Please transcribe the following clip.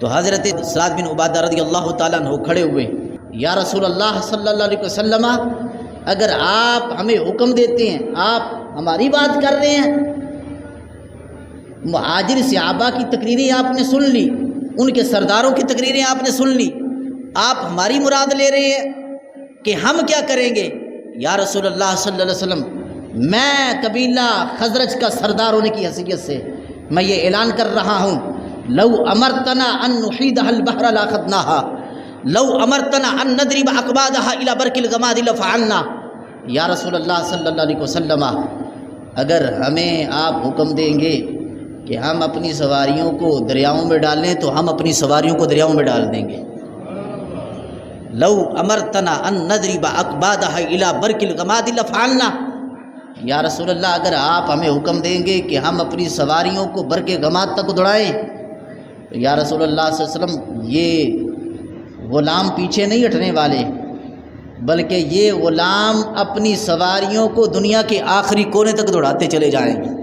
تو حضرت سعد بن عبادہ رضی اللہ تعالیٰ عنہ کھڑے ہوئے، یا رسول اللہ صلی اللہ علیہ وسلم، اگر آپ ہمیں حکم دیتے ہیں، آپ ہماری بات کر رہے ہیں، مہاجر صحابہ کی تقریریں آپ نے سن لی، ان کے سرداروں کی تقریریں آپ نے سن لی، آپ ہماری مراد لے رہے ہیں کہ ہم کیا کریں گے؟ یا رسول اللہ صلی اللہ علیہ وسلم، میں قبیلہ خزرج کا سردار ہونے کی حیثیت سے میں یہ اعلان کر رہا ہوں، لو امرتنا ان نحیدها البحر لاخذناها، لو امرتنا ان نضرب اقبادها الى برك الغماد لفعلنا۔ یا رسول اللہ صلی اللہ علیہ وسلم، اگر ہمیں آپ حکم دیں گے کہ ہم اپنی سواریوں کو دریاؤں میں ڈالیں تو ہم اپنی سواریوں کو دریاؤں میں ڈال دیں گے۔ لو امرتنا ان نضرب اقبادها الى برك الغماد لفعلنا۔ یا رسول اللہ، اگر آپ ہمیں حکم دیں گے کہ ہم اپنی سواریوں کو برق غماد تک دوڑائیں، تو یا رسول اللہ صلی اللہ علیہ وسلم، یہ غلام پیچھے نہیں ہٹنے والے، بلکہ یہ غلام اپنی سواریوں کو دنیا کے آخری کونے تک دوڑاتے چلے جائیں گے۔